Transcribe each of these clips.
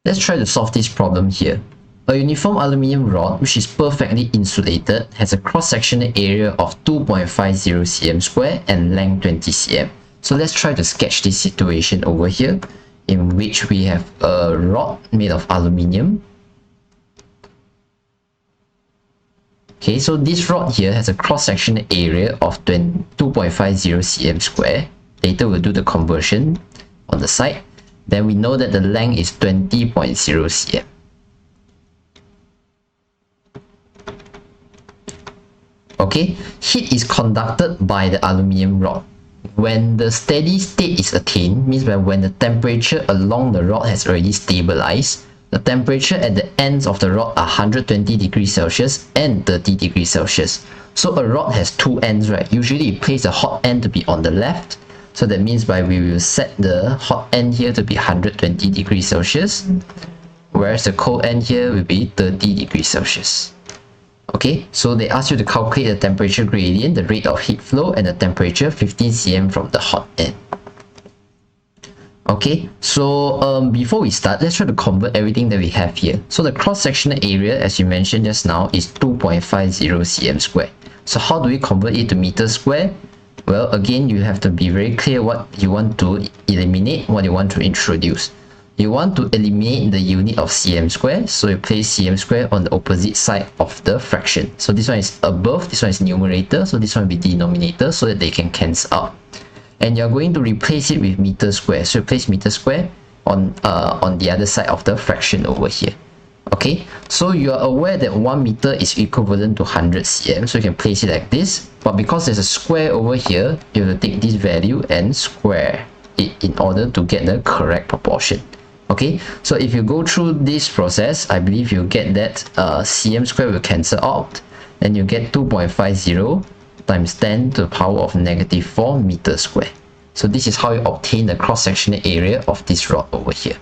Let's try to solve this problem here. A uniform aluminium rod which is perfectly insulated has a cross-sectional area of 2.50 cm square and length 20 cm. So let's try to sketch this situation over here in which we have a rod made of aluminium. Okay, so this rod here has a cross-sectional area of 2.50 cm square. Later we'll do the conversion on the side. Then we know that the length is 20.0 cm. Okay, heat is conducted by the aluminium rod. When the steady state is attained, means that when the temperature along the rod has already stabilized, the temperature at the ends of the rod are 120 degrees Celsius and 30 degrees Celsius. So a rod has two ends, right? Usually you place the hot end to be on the left. So that means by we will set the hot end here to be 120 degrees Celsius, whereas the cold end here will be 30 degrees Celsius. Okay, so they ask you to calculate the temperature gradient, the rate of heat flow, and the temperature 15 cm from the hot end. Okay, so before we start, let's try to convert everything that we have here. So the cross-sectional area, as you mentioned just now, is 2.50 cm square. So how do we convert it to meters square? Well, again, you have to be very clear what you want to eliminate, what you want to introduce. You want to eliminate the unit of cm square, so you place cm square on the opposite side of the fraction. So this one is above, this one is numerator, so this one will be denominator, so that they can cancel out. And you're going to replace it with meter square, so you place meter square on the other side of the fraction over here. Okay, so you are aware that 1 meter is equivalent to 100 cm, so you can place it like this. But because there's a square over here, you have to take this value and square it in order to get the correct proportion. Okay, so if you go through this process, I believe you get that cm square will cancel out, and you get 2.50 times 10 to the power of -4 meters square. So this is how you obtain the cross-sectional area of this rod over here.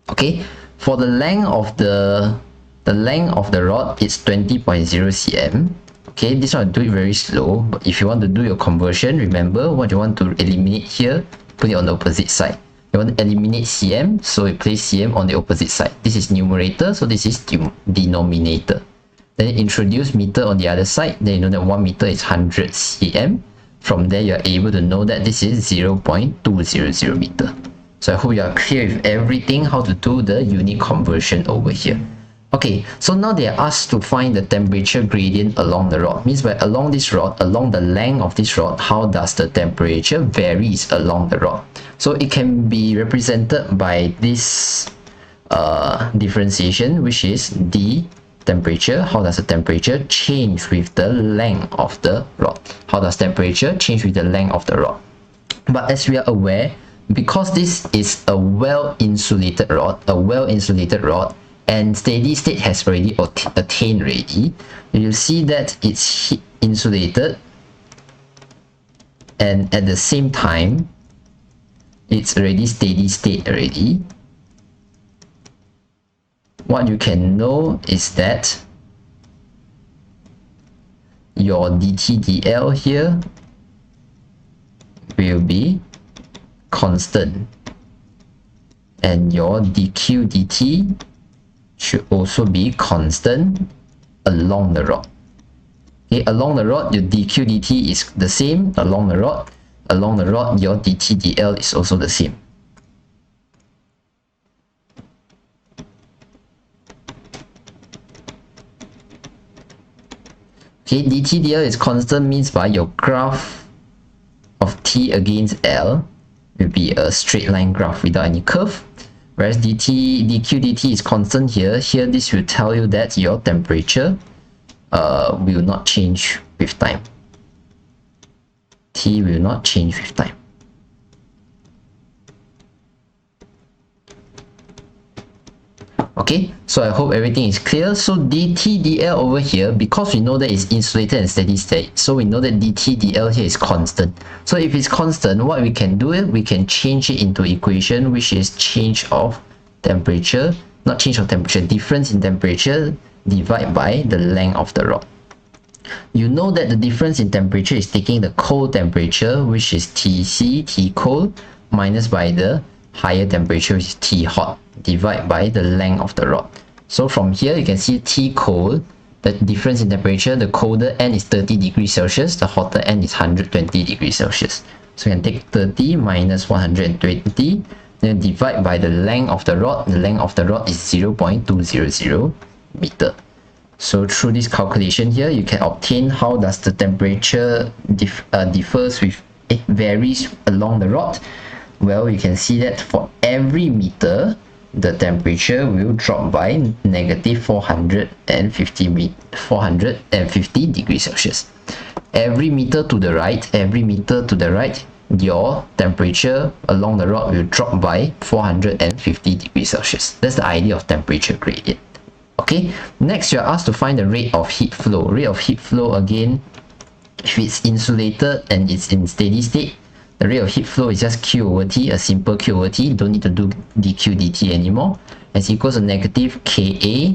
Okay, for the length of the rod, it's 20.0 cm. Okay, this one I'll do it very slow, but if you want to do your conversion, remember what you want to eliminate here, put it on the opposite side. You want to eliminate cm, so you place cm on the opposite side. This is numerator, so this is denominator. Then introduce meter on the other side, then you know that 1 meter is 100 cm. From there, you're able to know that this is 0.200 meter. So I hope you are clear with everything, how to do the unit conversion over here. Okay, so now they are asked to find the temperature gradient along the rod. Means by along this rod, along the length of this rod, how does the temperature varies along the rod? So it can be represented by this differentiation, which is the temperature. How does the temperature change with the length of the rod? How does temperature change with the length of the rod? But as we are aware, because this is a well-insulated rod, and steady state has already attained already, you'll see that it's heat insulated, and at the same time, it's already steady state already. What you can know is that your dTdl here will be constant, and your dq dt should also be constant along the rod. Okay, along the rod, your dq dt is the same. Along the rod, your dTdl is also the same. Okay, dTdl is constant means by your graph of t against L will be a straight line graph without any curve. Whereas dq dt is constant here. Here, this will tell you that your temperature will not change with time. T will not change with time. Okay, so I hope everything is clear. So dTdl over here, because we know that it's insulated and steady state, so we know that dTdl here is constant. So if it's constant, what we can do is we can change it into equation, which is change of temperature, not change of temperature, difference in temperature divided by the length of the rod. You know that the difference in temperature is taking the cold temperature, which is Tc, T cold, minus by the higher temperature, which is T hot, divided by the length of the rod. So from here, you can see T cold, the difference in temperature, the colder end is 30 degrees Celsius, the hotter end is 120 degrees Celsius. So you can take 30 minus 120, then divide by the length of the rod. The length of the rod is 0.200 meter. So through this calculation here, you can obtain how does the temperature differs with, it varies along the rod. Well, you can see that for every meter, the temperature will drop by negative 450 degrees Celsius. Every meter to the right, your temperature along the rod will drop by 450 degrees Celsius. That's the idea of temperature gradient. Okay, next you're asked to find the rate of heat flow. Rate of heat flow, again, if it's insulated and it's in steady state, the rate of heat flow is just Q over T, a simple Q over T. Don't need to do dQ dt anymore. It's equals to negative Ka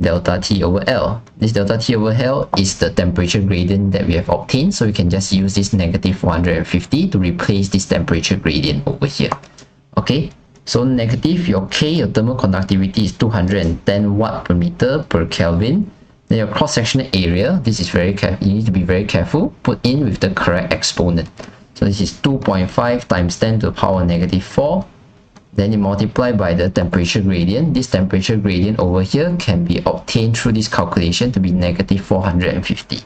delta T over L. This delta T over L is the temperature gradient that we have obtained. So we can just use this negative 450 to replace this temperature gradient over here. Okay, so negative, your K, your thermal conductivity is 210 watt per meter per Kelvin. Then your cross-sectional area, this is very careful. You need to be very careful. Put in with the correct exponent. So this is 2.5 times 10 to the power negative 4. Then you multiply by the temperature gradient. This temperature gradient over here can be obtained through this calculation to be negative 450.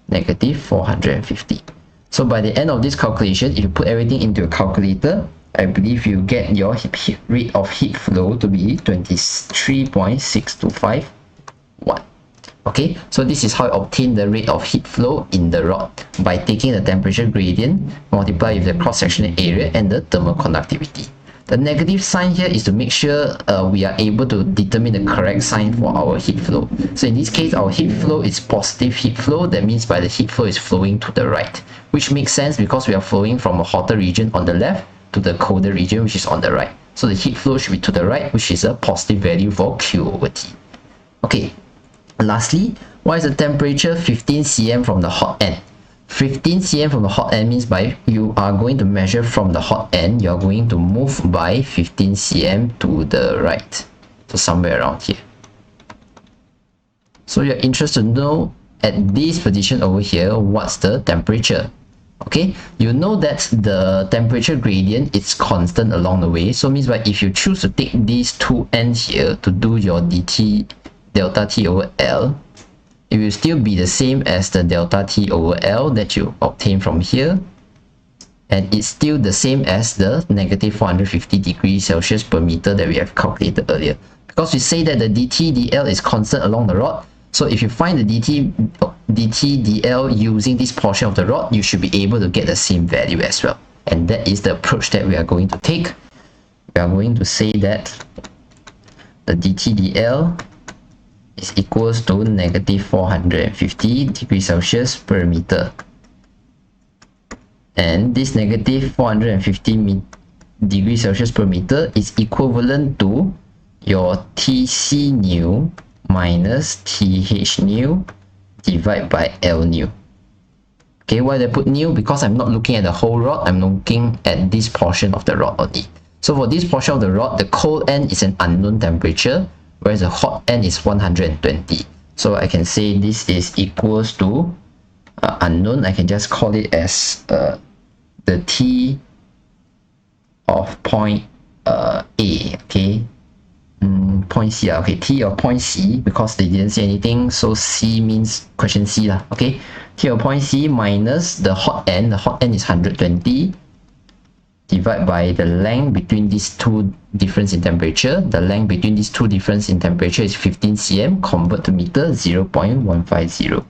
Negative 450. So by the end of this calculation, if you put everything into a calculator, I believe you get your rate of heat flow to be 23.625 watt. Okay, so this is how you obtain the rate of heat flow in the rod, by taking the temperature gradient, multiply with the cross-sectional area and the thermal conductivity. The negative sign here is to make sure we are able to determine the correct sign for our heat flow. So in this case, our heat flow is positive heat flow. That means by the heat flow is flowing to the right, which makes sense because we are flowing from a hotter region on the left to the colder region, which is on the right. So the heat flow should be to the right, which is a positive value for Q over T. Okay. Lastly, what is the temperature 15 cm from the hot end? 15 cm from the hot end means by you are going to measure from the hot end, you are going to move by 15 cm to the right. So somewhere around here. So you're interested to know at this position over here, what's the temperature? Okay, you know that the temperature gradient is constant along the way. So it means by if you choose to take these two ends here to do your dt delta T over L, it will still be the same as the delta T over L that you obtain from here, and it's still the same as the negative 450 degrees Celsius per meter that we have calculated earlier, because we say that the dt dl is constant along the rod. So if you find the dt dl using this portion of the rod, you should be able to get the same value as well, and that is the approach that we are going to take. We are going to say that the dt dl is equals to negative 450 degrees Celsius per meter. And this negative 450 degrees Celsius per meter is equivalent to your Tc nu minus Th nu divided by L nu. Okay, why did I put nu? Because I'm not looking at the whole rod, I'm looking at this portion of the rod only. So for this portion of the rod, the cold end is an unknown temperature, whereas the hot end is 120. So I can say this is equals to unknown. I can just call it as the T of point A, okay? Point C, okay, T of point C, because they didn't say anything, so C means question C lah, okay? T of point C minus the hot end is 120, divide by the length between these two difference in temperature. The length between these two difference in temperature is 15 cm, convert to meter, 0.150.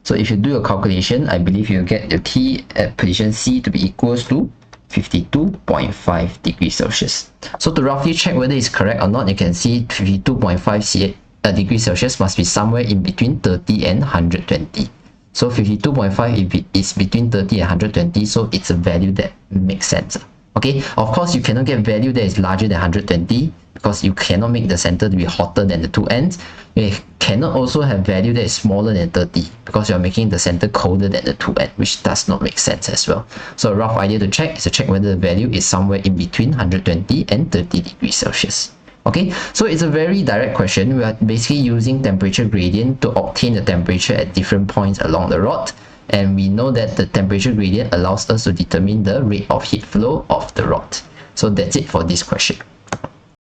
So if you do a calculation, I believe you'll get your T at position C to be equals to 52.5 degrees Celsius. So to roughly check whether it's correct or not, you can see 52.5 degrees Celsius must be somewhere in between 30 and 120. So 52.5 is between 30 and 120, so it's a value that makes sense. Okay, of course you cannot get value that is larger than 120 because you cannot make the center to be hotter than the two ends. You cannot also have value that is smaller than 30 because you're making the center colder than the 2n, which does not make sense as well. So a rough idea to check is to check whether the value is somewhere in between 120 and 30 degrees Celsius. Okay, so it's a very direct question. We are basically using temperature gradient to obtain the temperature at different points along the rod, and we know that the temperature gradient allows us to determine the rate of heat flow of the rod. So that's it for this question.